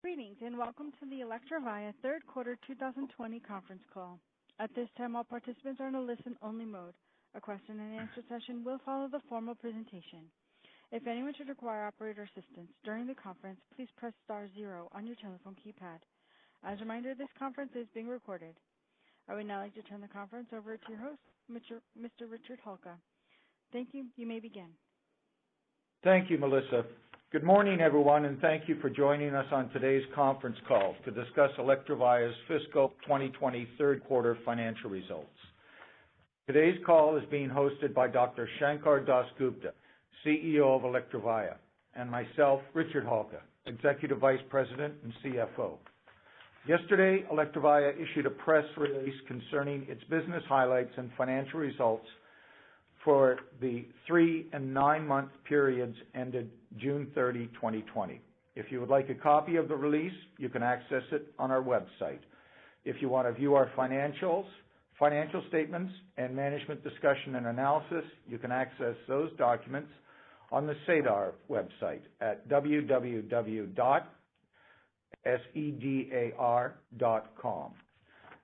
Greetings and welcome to the Electrovaya third quarter 2020 conference call. At this time, all participants are in a listen-only mode. A question and answer session will follow the formal presentation. If anyone should require operator assistance during the conference, please press star 0 on your telephone keypad. As a reminder, this conference is being recorded. I would now like to turn the conference over to your host, Mr. Richard Halka. Thank you. You may begin. Thank you, Melissa. Good morning, everyone, and thank you for joining us on today's conference call to discuss Electrovaya's fiscal 2020 third quarter financial results. Today's call is being hosted by Dr. Sankar Gupta, CEO of Electrovaya, and myself, Richard Halka, Executive Vice President and CFO. Yesterday, Electrovaya issued a press release concerning its business highlights and financial results for the 3 and 9 month periods ended June 30, 2020. If you would like a copy of the release, you can access it on our website. If you want to view our financial statements, and management discussion and analysis, you can access those documents on the SEDAR website at www.sedar.com.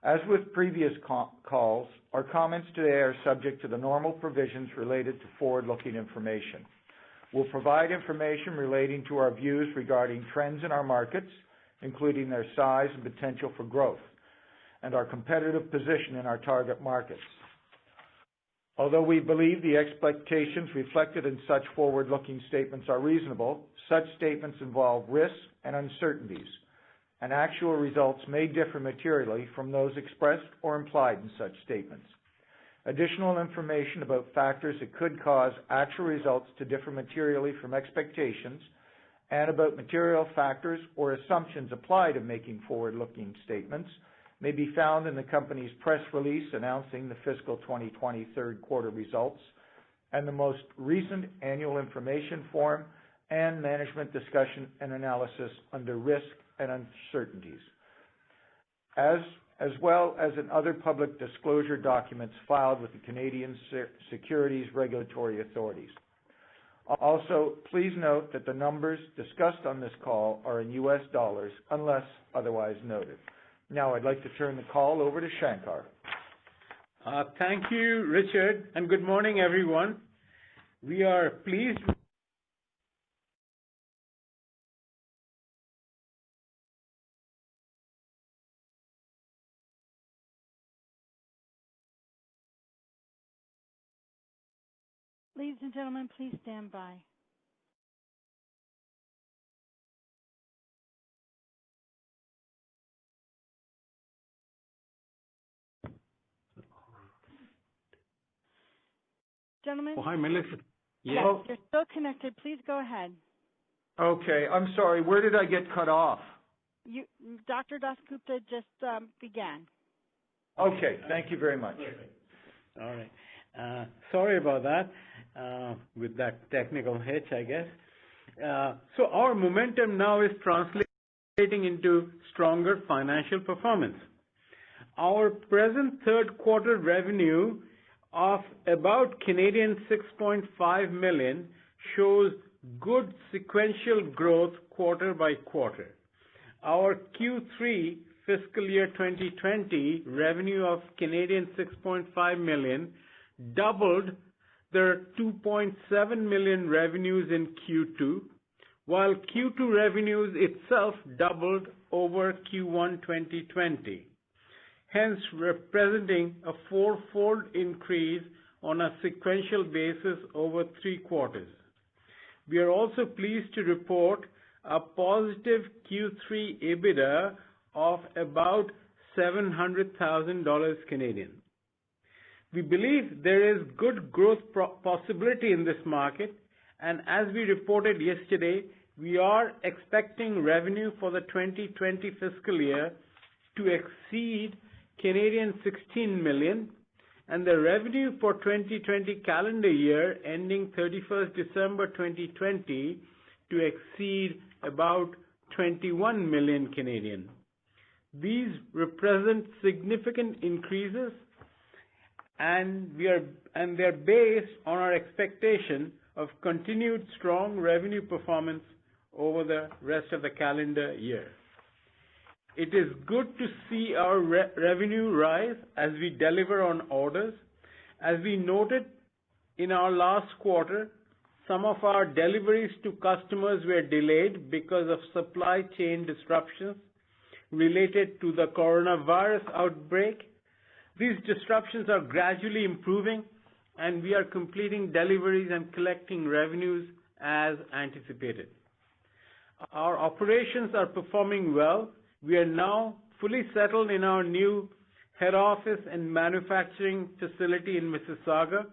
As with previous calls, our comments today are subject to the normal provisions related to forward-looking information. We'll provide information relating to our views regarding trends in our markets, including their size and potential for growth, and our competitive position in our target markets. Although we believe the expectations reflected in such forward-looking statements are reasonable, such statements involve risks and uncertainties, and actual results may differ materially from those expressed or implied in such statements. Additional information about factors that could cause actual results to differ materially from expectations and about material factors or assumptions applied in making forward-looking statements may be found in the company's press release announcing the fiscal 2020 third quarter results and the most recent annual information form and management discussion and analysis under risk and uncertainties, as well as in other public disclosure documents filed with the Canadian Securities Regulatory Authorities. Also, please note that the numbers discussed on this call are in U.S. dollars unless otherwise noted. Now I'd like to turn the call over to Sankar. Thank you, Richard, and good morning, everyone. We are pleased. Ladies and gentlemen, please stand by. Gentlemen? Oh, hi, Melissa. Yes, you're still connected. Please go ahead. Okay, I'm sorry. Where did I get cut off? Dr. Gupta just began. Okay, thank you very much. All right. Sorry about that, with that technical hitch, I guess. So our momentum now is translating into stronger financial performance. Our present third quarter revenue of about 6.5 million shows good sequential growth quarter by quarter. Our Q3 fiscal year 2020 revenue of 6.5 million doubled their 2.7 million revenues in Q2, while Q2 revenues itself doubled over Q1 2020, hence representing a fourfold increase on a sequential basis over 3 quarters. We are also pleased to report a positive Q3 EBITDA of about $700,000 Canadian. We believe there is good growth possibility in this market, and as we reported yesterday, we are expecting revenue for the 2020 fiscal year to exceed 16 million, and the revenue for 2020 calendar year ending 31st December 2020 to exceed about 21 million Canadian. These represent significant increases, and they're based on our expectation of continued strong revenue performance over the rest of the calendar year. It is good to see our revenue rise as we deliver on orders. As we noted in our last quarter, some of our deliveries to customers were delayed because of supply chain disruptions related to the coronavirus outbreak. These disruptions are gradually improving, and we are completing deliveries and collecting revenues as anticipated. Our operations are performing well. We are now fully settled in our new head office and manufacturing facility in Mississauga,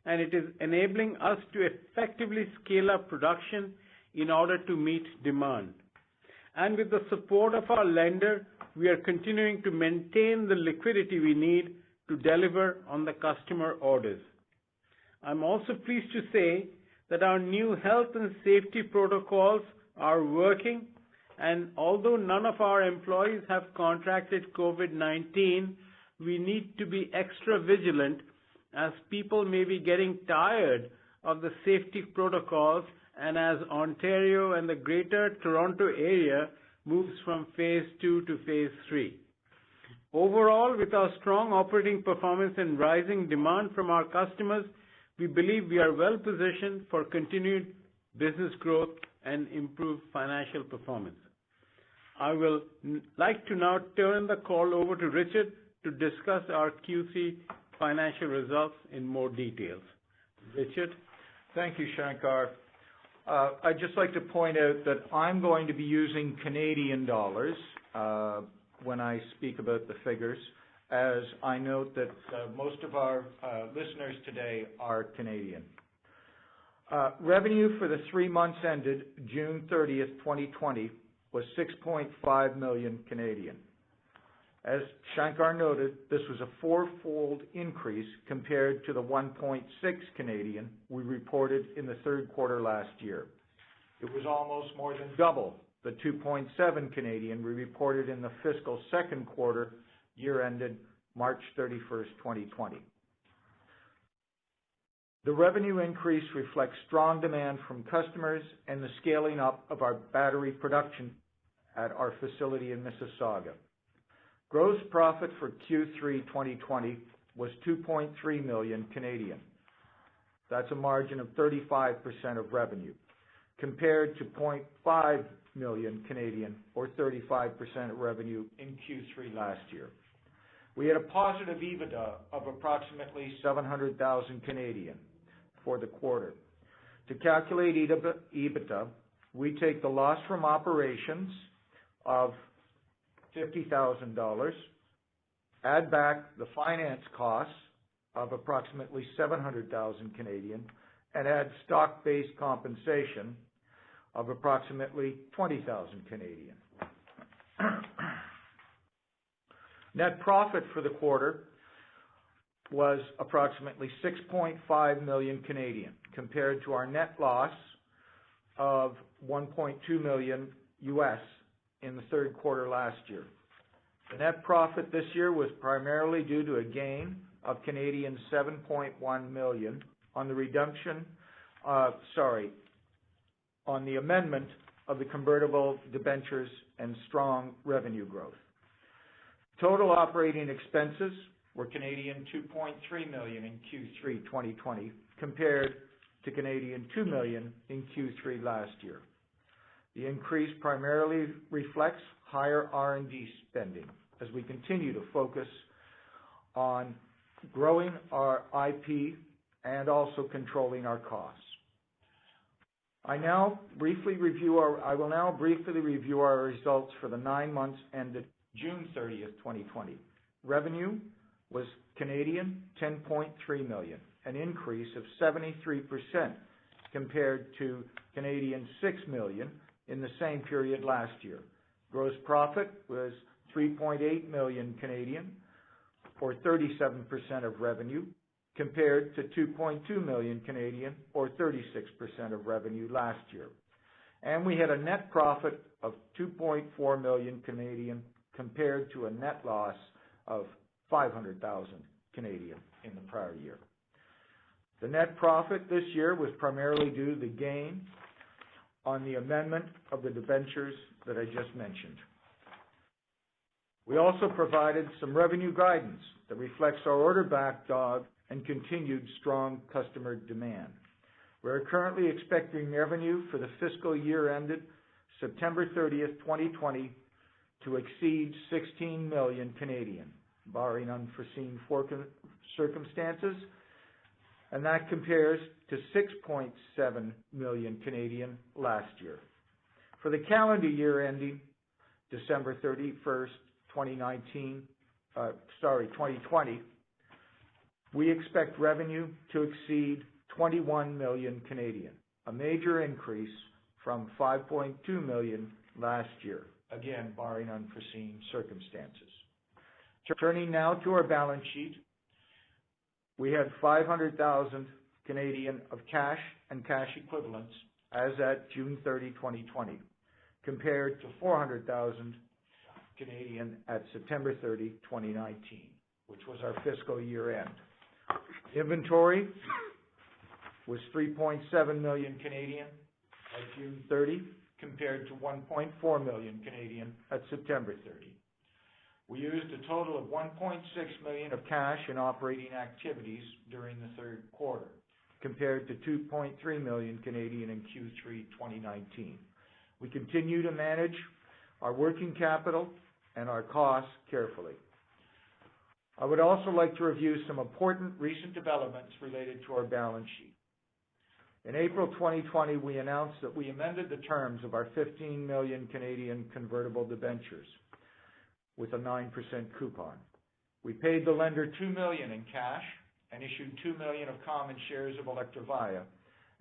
and it is enabling us to effectively scale up production in order to meet demand. And with the support of our lender, we are continuing to maintain the liquidity we need to deliver on the customer orders. I'm also pleased to say that our new health and safety protocols are working, and although none of our employees have contracted COVID-19, we need to be extra vigilant as people may be getting tired of the safety protocols and as Ontario and the Greater Toronto area moves from phase 2 to phase 3. Overall, with our strong operating performance and rising demand from our customers, we believe we are well positioned for continued business growth and improved financial performance. I will like to now turn the call over to Richard to discuss our Q3 financial results in more details. Richard? Thank you, Sankar. I'd just like to point out that I'm going to be using Canadian dollars when I speak about the figures, as I note that most of our listeners today are Canadian. Revenue for the 3 months ended June 30th, 2020 was 6.5 million Canadian. As Sankar noted, this was a fourfold increase compared to the 1.6 Canadian we reported in the third quarter last year. It was almost more than double the 2.7 Canadian we reported in the fiscal second quarter year ended March 31st, 2020. The revenue increase reflects strong demand from customers and the scaling up of our battery production at our facility in Mississauga. Gross profit for Q3 2020 was 2.3 million Canadian. That's a margin of 35% of revenue, compared to 0.5 million Canadian, or 35% of revenue in Q3 last year. We had a positive EBITDA of approximately 700,000 Canadian for the quarter. To calculate EBITDA, we take the loss from operations of $50,000, add back the finance costs of approximately 700,000 Canadian, and add stock-based compensation of approximately 20,000 Canadian. Net profit for the quarter was approximately 6.5 million Canadian, compared to our net loss of 1.2 million US in the third quarter last year. The net profit this year was primarily due to a gain of 7.1 million on on the amendment of the convertible debentures and strong revenue growth. Total operating expenses were 2.3 million in Q3 2020, compared to 2 million in Q3 last year. The increase primarily reflects higher R&D spending as we continue to focus on growing our IP and also controlling our costs. I will now briefly review our results for the 9 months ended June 30th, 2020. Revenue was 10.3 million, an increase of 73% compared to 6 million in the same period last year. Gross profit was 3.8 million Canadian, or 37% of revenue, compared to 2.2 million Canadian, or 36% of revenue last year. And we had a net profit of 2.4 million Canadian, compared to a net loss of 500,000 Canadian in the prior year. The net profit this year was primarily due to the gain on the amendment of the debentures that I just mentioned. We also provided some revenue guidance that reflects our order backlog and continued strong customer demand. We are currently expecting revenue for the fiscal year ended September 30th, 2020 to exceed 16 million Canadian, barring unforeseen circumstances, and that compares to 6.7 million Canadian last year. For the calendar year ending December 31st, 2020, we expect revenue to exceed 21 million Canadian, a major increase from 5.2 million last year, again barring unforeseen circumstances. Turning now to our balance sheet, we had 500,000 Canadian of cash and cash equivalents as at June 30, 2020, compared to 400,000 Canadian at September 30, 2019, which was our fiscal year end. Inventory was 3.7 million Canadian at June 30, compared to 1.4 million Canadian at September 30. We used a total of 1.6 million of cash in operating activities during the third quarter, compared to 2.3 million Canadian in Q3 2019. We continue to manage our working capital and our costs carefully. I would also like to review some important recent developments related to our balance sheet. In April 2020, we announced that we amended the terms of our 15 million Canadian convertible debentures with a 9% coupon. We paid the lender $2 million in cash and issued 2 million of common shares of Electrovaya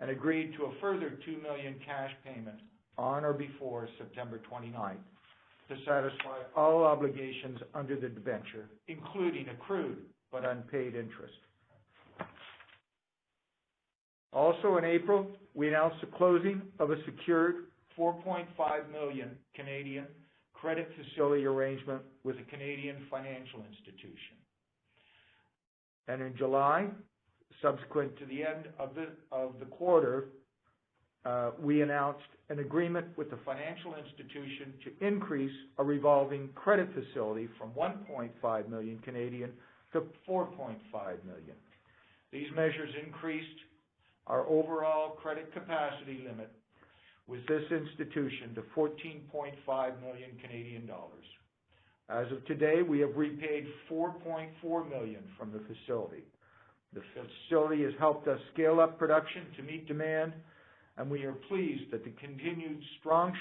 and agreed to a further 2 million cash payment on or before September 29th to satisfy all obligations under the debenture, including accrued but unpaid interest. Also in April, we announced the closing of a secured 4.5 million Canadian credit facility arrangement with a Canadian financial institution. And in July, subsequent to the end of the quarter, we announced an agreement with the financial institution to increase a revolving credit facility from 1.5 million Canadian to 4.5 million. These measures increased our overall credit capacity limit with this institution to 14.5 million Canadian dollars. As of today, we have repaid 4.4 million from the facility. The facility has helped us scale up production to meet demand, and we are pleased that the continued strong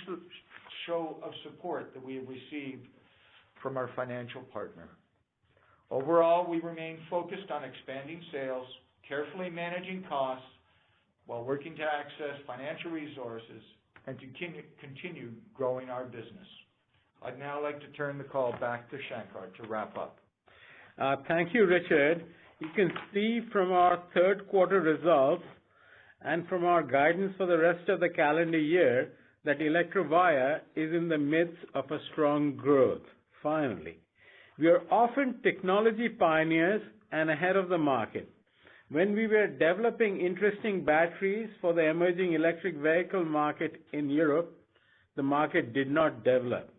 show of support that we have received from our financial partner. Overall, we remain focused on expanding sales, carefully managing costs, while working to access financial resources and to continue growing our business. I'd now like to turn the call back to Sankar to wrap up. Thank you, Richard. You can see from our third quarter results and from our guidance for the rest of the calendar year that Electrovaya is in the midst of a strong growth, finally. We are often technology pioneers and ahead of the market. When we were developing interesting batteries for the emerging electric vehicle market in Europe, the market did not develop.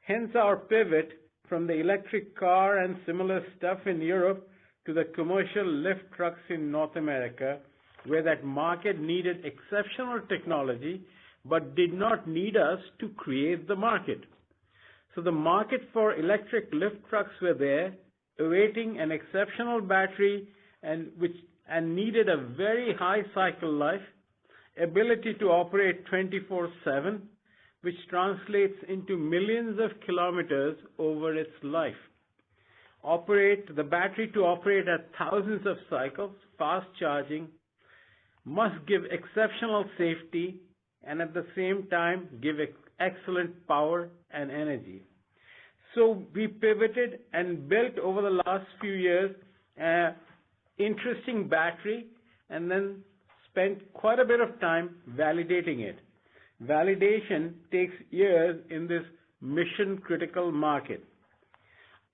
Hence our pivot from the electric car and similar stuff in Europe to the commercial lift trucks in North America, where that market needed exceptional technology but did not need us to create the market. So the market for electric lift trucks were there, awaiting an exceptional battery and needed a very high cycle life, ability to operate 24/7, which translates into millions of kilometers over its life. The battery to operate at thousands of cycles, fast charging, must give exceptional safety and at the same time give excellent power and energy. So we pivoted and built over the last few years an interesting battery and then spent quite a bit of time validating it. Validation takes years in this mission-critical market.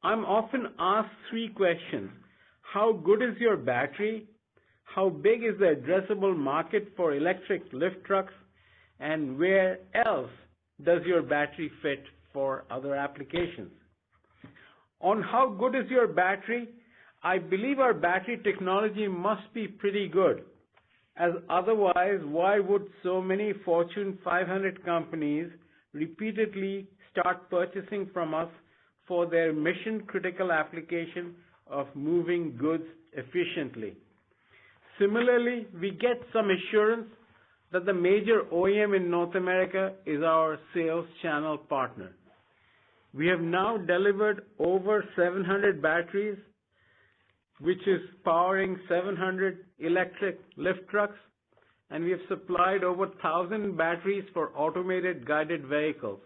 I'm often asked three questions. How good is your battery? How big is the addressable market for electric lift trucks? And where else does your battery fit for other applications? On how good is your battery, I believe our battery technology must be pretty good, as otherwise why would so many Fortune 500 companies repeatedly start purchasing from us for their mission-critical application of moving goods efficiently? Similarly, we get some assurance that the major OEM in North America is our sales channel partner. We have now delivered over 700 batteries, which is powering 700 electric lift trucks, and we have supplied over 1,000 batteries for automated guided vehicles,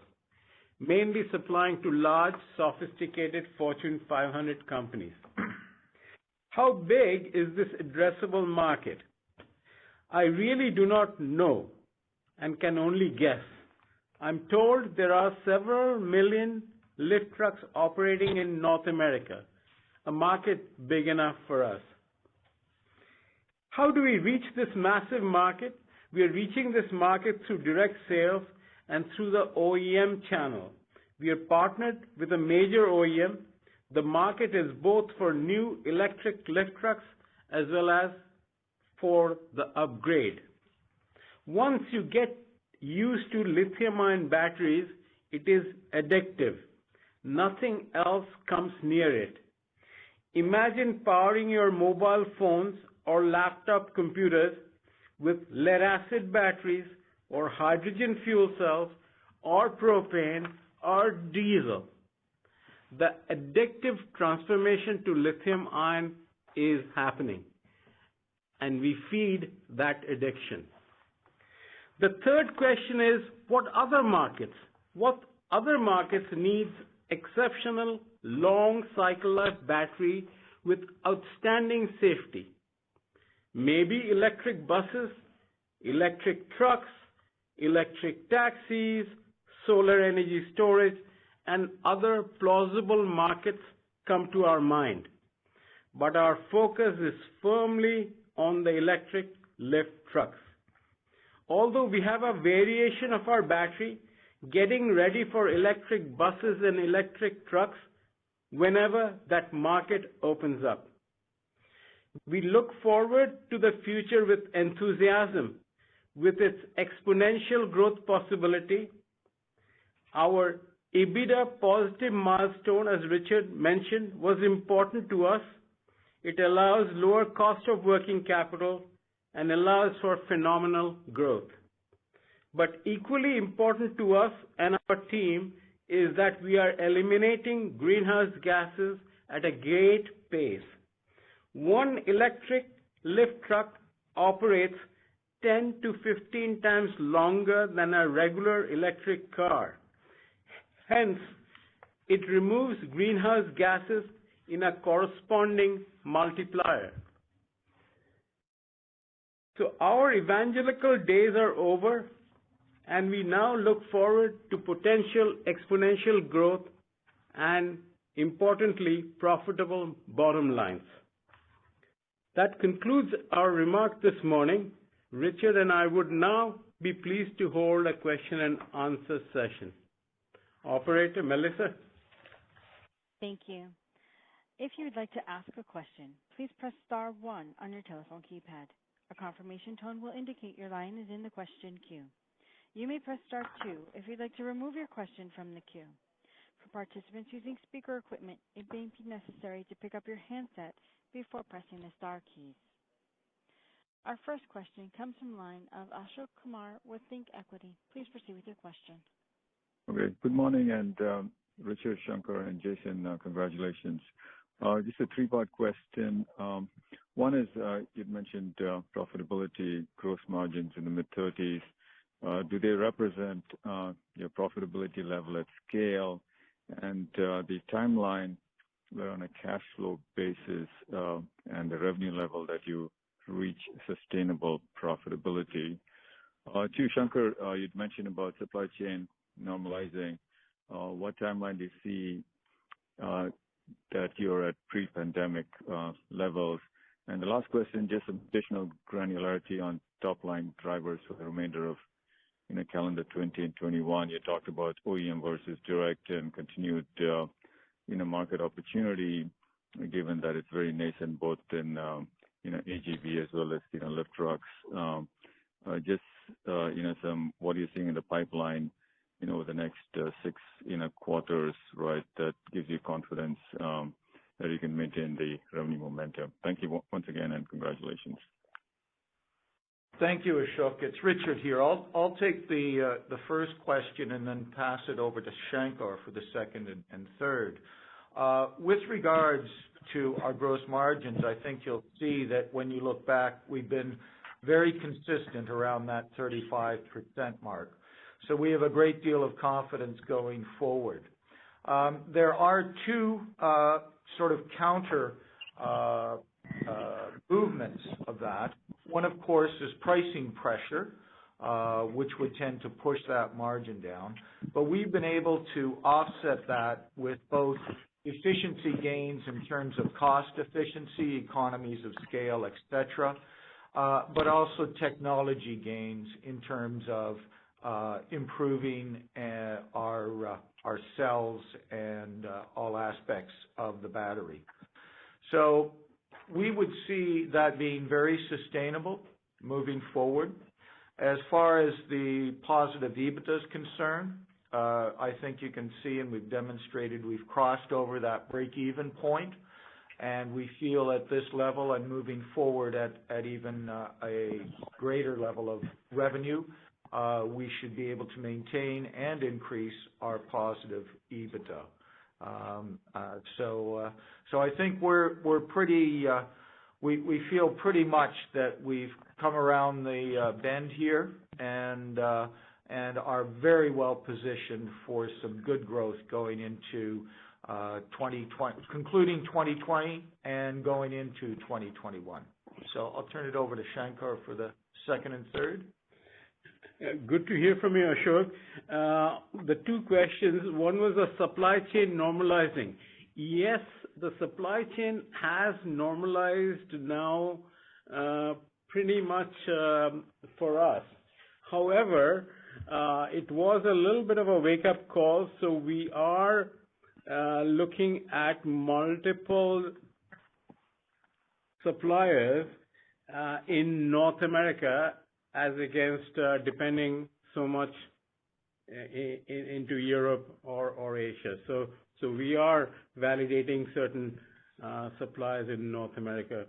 mainly supplying to large, sophisticated Fortune 500 companies. How big is this addressable market? I really do not know and can only guess. I'm told there are several million lift trucks operating in North America, a market big enough for us. How do we reach this massive market? We are reaching this market through direct sales and through the OEM channel. We are partnered with a major OEM. The market is both for new electric lift trucks as well as for the upgrade. Once you get used to lithium-ion batteries, it is addictive. Nothing else comes near it. Imagine powering your mobile phones or laptop computers with lead-acid batteries or hydrogen fuel cells or propane or diesel. The addictive transformation to lithium-ion is happening, and we feed that addiction. The third question is, what other markets? What other markets needs exceptional long cycle life battery with outstanding safety? Maybe electric buses, electric trucks, electric taxis, solar energy storage, and other plausible markets come to our mind. But our focus is firmly on the electric lift trucks. Although we have a variation of our battery, getting ready for electric buses and electric trucks whenever that market opens up. We look forward to the future with enthusiasm, with its exponential growth possibility. Our EBITDA positive milestone, as Richard mentioned, was important to us. It allows lower cost of working capital and allows for phenomenal growth. But equally important to us and our team is that we are eliminating greenhouse gases at a great pace. One electric lift truck operates 10 to 15 times longer than a regular electric car. Hence, it removes greenhouse gases in a corresponding multiplier. So our evangelical days are over, and we now look forward to potential exponential growth and, importantly, profitable bottom lines. That concludes our remarks this morning. Richard and I would now be pleased to hold a question and answer session. Operator, Melissa? Thank you. If you would like to ask a question, please press star 1 on your telephone keypad. A confirmation tone will indicate your line is in the question queue. You may press star 2 if you'd like to remove your question from the queue. For participants using speaker equipment, it may be necessary to pick up your handset before pressing the star keys. Our first question comes from the line of Ashok Kumar with Think Equity. Please proceed with your question. Okay. Good morning, and Richard, Sankar, and Jason, congratulations. Just a three-part question. One is, you'd mentioned profitability, gross margins in the mid-30s. Do they represent your profitability level at scale? And the timeline where on a cash flow basis and the revenue level that you reach sustainable profitability. To Sankar, you'd mentioned about supply chain normalizing. What timeline do you see that you're at pre-pandemic levels? And the last question, just some additional granularity on top-line drivers for the remainder of calendar 20 and 21. You talked about OEM versus direct and continued market opportunity, given that it's very nascent both in AGV as well as lift trucks. Just what are you seeing in the pipeline over the next 6 quarters, right? That gives you confidence that you can maintain the revenue momentum. Thank you once again, and congratulations. Thank you, Ashok. It's Richard here. I'll take the first question and then pass it over to Sankar for the second and third. With regards to our gross margins, I think you'll see that when you look back, we've been very consistent around that 35% mark. So we have a great deal of confidence going forward. There are two sort of counter movements of that. One, of course, is pricing pressure, which would tend to push that margin down. But we've been able to offset that with both efficiency gains in terms of cost efficiency, economies of scale, et cetera, but also technology gains in terms of improving our cells and all aspects of the battery. So we would see that being very sustainable moving forward. As far as the positive EBITDA is concerned, I think you can see, and we've demonstrated, we've crossed over that break-even point, and we feel at this level and moving forward at even a greater level of revenue, we should be able to maintain and increase our positive EBITDA. So I think we're pretty. We feel pretty much that we've come around the bend here and are very well positioned for some good growth going into 2020, concluding 2020 and going into 2021. So I'll turn it over to Sankar for the second and third. Good to hear from you, Ashok. The two questions, one was the supply chain normalizing. Yes, the supply chain has normalized now pretty much for us. However, it was a little bit of a wake-up call, so we are looking at multiple suppliers in North America as against depending so much into Europe or Asia. So we are validating certain suppliers in North America.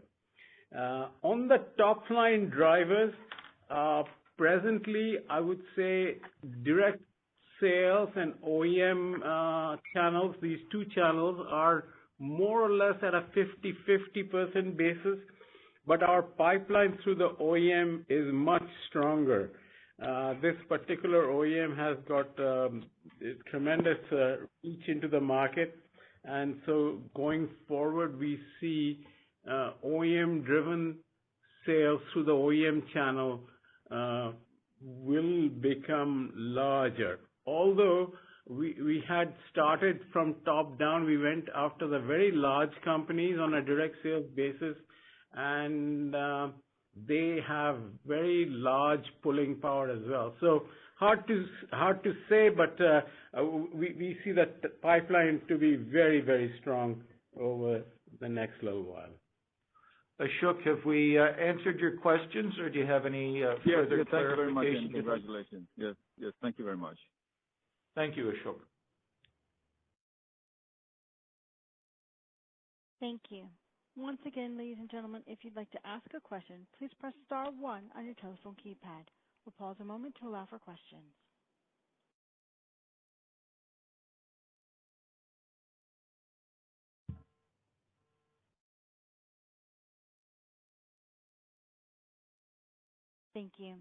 On the top line drivers, presently I would say direct sales and OEM channels, these two channels are more or less at a 50-50% basis. But our pipeline through the OEM is much stronger. This particular OEM has got tremendous reach into the market, and so going forward we see OEM-driven sales through the OEM channel will become larger. Although we had started from top down, we went after the very large companies on a direct sales basis, and they have very large pulling power as well. So hard to say, but we see that pipeline to be very, very strong over the next little while. Ashok, have we answered your questions, or do you have any further clarification? Thank you very much, and congratulations. Yes, thank you very much. Thank you, Ashok. Thank you. Once again, ladies and gentlemen, if you'd like to ask a question, please press star 1 on your telephone keypad. We'll pause a moment to allow for questions. Thank you.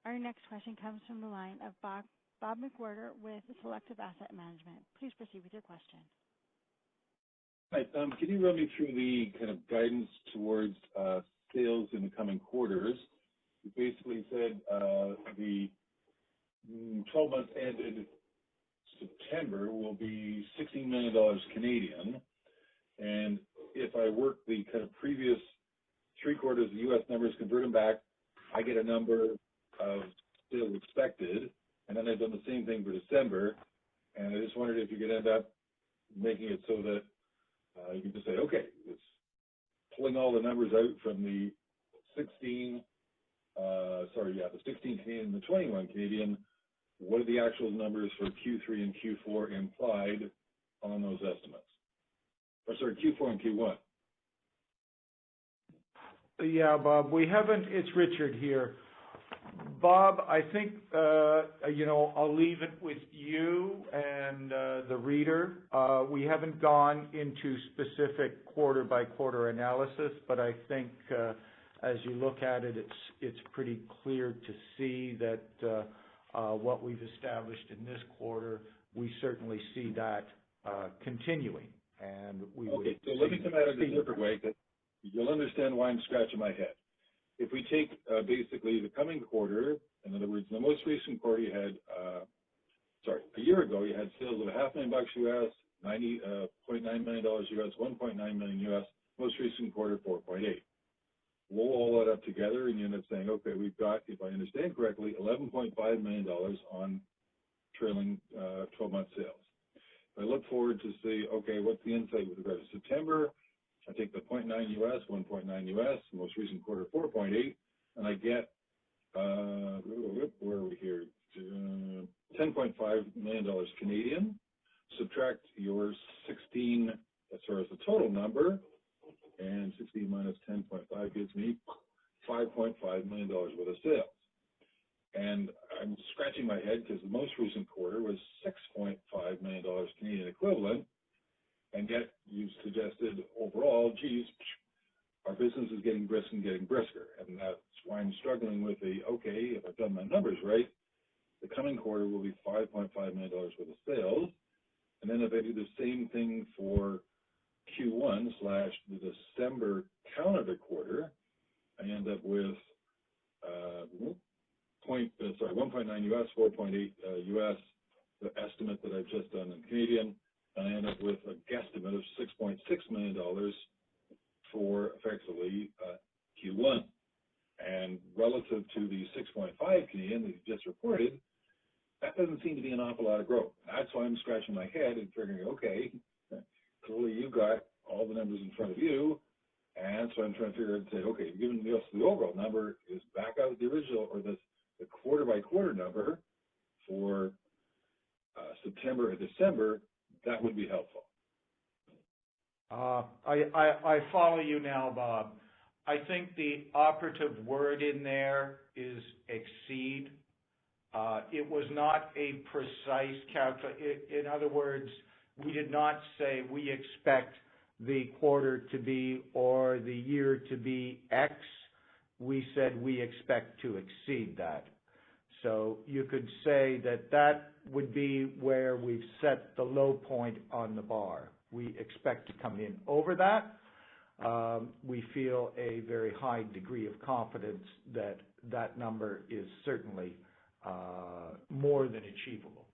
Our next question comes from the line of Bob McWhirter with Selective Asset Management. Please proceed with your question. Right. Can you run me through the kind of guidance towards sales in the coming quarters? You basically said the 12 months ended September will be $16 million Canadian, and if I work the kind of previous 3 quarters of U.S. numbers, convert them back, I get a number of sales expected, and then I've done the same thing for December, and I just wondered if you could end up making it so that you can just say, okay, it's pulling all the numbers out from the 16, the 16 Canadian and the 21 Canadian. What are the actual numbers for Q3 and Q4 implied on those estimates? Or sorry, Q4 and Q1. Yeah, Bob, we haven't. It's Richard here. Bob, I think, I'll leave it with you and the reader. We haven't gone into specific quarter-by-quarter analysis, but I think as you look at it, it's pretty clear to see that what we've established in this quarter, we certainly see that continuing. And we okay, so let me come at it a different way, because you'll understand why I'm scratching my head. If we take basically the coming quarter, in other words, the most recent quarter you had, a year ago you had sales of $500,000 US, $90.9 million US, $1.9 million US, most recent quarter 4.8. Roll all that up together and you end up saying, okay, we've got, if I understand correctly, $11.5 million on trailing 12-month sales. I look forward to see, okay, what's the insight with regard to September? I take the 0.9 US, 1.9 US, most recent quarter 4.8, and I get, where are we here? $10.5 million Canadian. Subtract your 16 as far as the total number, and 16 minus 10.5 gives me $5.5 million worth of sales. And I'm scratching my head because the most recent quarter was $6.5 million Canadian equivalent, and yet you suggested overall, geez, our business is getting brisk and getting brisker, and that's why I'm struggling with okay, if I've done my numbers right, the coming quarter will be $5.5 million worth of sales, and then if I do the same thing for Q1 / the December calendar quarter, I end up with 1.9 US, 4.8 US, the estimate that I've just done in Canadian, and I end up with a guesstimate of $6.6 million for effectively Q1. And relative to the 6.5 Canadian that you just reported, that doesn't seem to be an awful lot of growth. That's why I'm scratching my head and figuring, okay, clearly you've got all the numbers in front of you, and so I'm trying to figure out and say, okay, given us the overall number is back out the original or the quarter-by-quarter number for September and December, that would be helpful. I follow you now, Bob. I think the operative word in there is exceed. It was not a precise calculation. In other words, we did not say we expect the quarter to be or the year to be X. We said we expect to exceed that. So you could say that that would be where we've set the low point on the bar. We expect to come in over that. We feel a very high degree of confidence that that number is certainly more than achievable.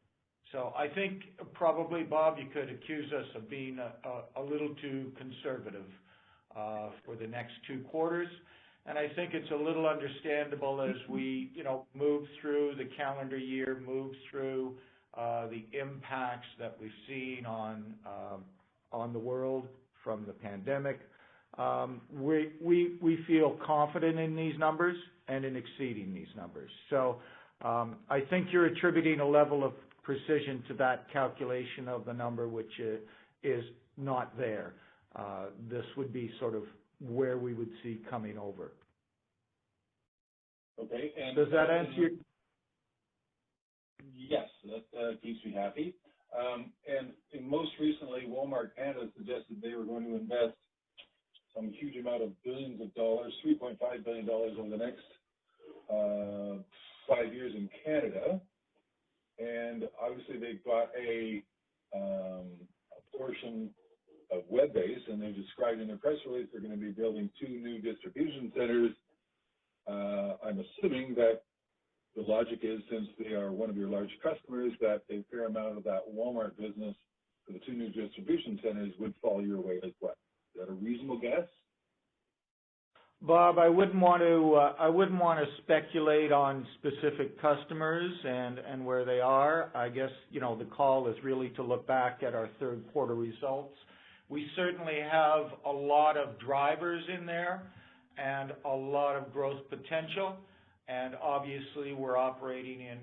So I think probably, Bob, you could accuse us of being a little too conservative for the next 2 quarters. And I think it's a little understandable as we, move through the calendar year, move through the impacts that we've seen on the world from the pandemic. We feel confident in these numbers and in exceeding these numbers. So I think you're attributing a level of precision to that calculation of the number, which is not there. This would be sort of where we would see coming over. Okay. And does that answer your? Yes, that keeps me happy. And most recently, Walmart Canada suggested they were going to invest some huge amount of billions of dollars, $3.5 billion over the next 5 years in Canada. And obviously they've got a portion of web-based, and they've described in their press release they're going to be building 2 new distribution centers. I'm assuming that the logic is, since they are one of your large customers, that a fair amount of that Walmart business for the 2 new distribution centers would fall your way as well. Is that a reasonable guess? Bob, I wouldn't want to speculate on specific customers and where they are. I guess, the call is really to look back at our third quarter results. We certainly have a lot of drivers in there and a lot of growth potential. And obviously, we're operating in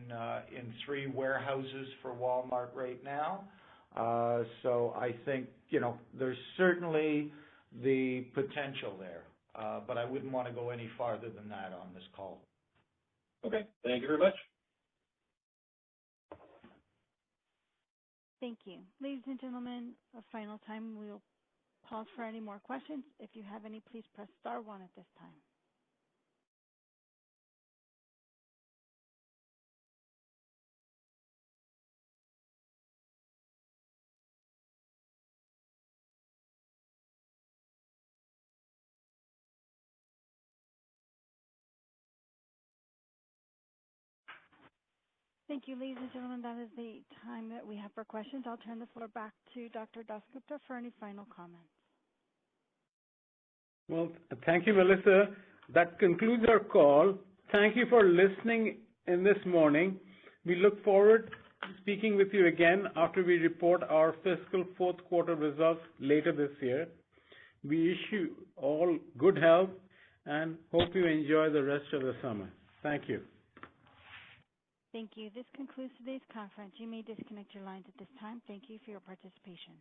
3 warehouses for Walmart right now. So I think, there's certainly the potential there. But I wouldn't want to go any farther than that on this call. Okay. Thank you very much. Thank you. Ladies and gentlemen, a final time, we'll pause for any more questions. If you have any, please press star 1 at this time. Thank you, ladies and gentlemen. That is the time that we have for questions. I'll turn the floor back to Dr. Gupta for any final comments. Well, thank you, Melissa. That concludes our call. Thank you for listening in this morning. We look forward to speaking with you again after we report our fiscal fourth quarter results later this year. We wish you all good health and hope you enjoy the rest of the summer. Thank you. Thank you. This concludes today's conference. You may disconnect your lines at this time. Thank you for your participation.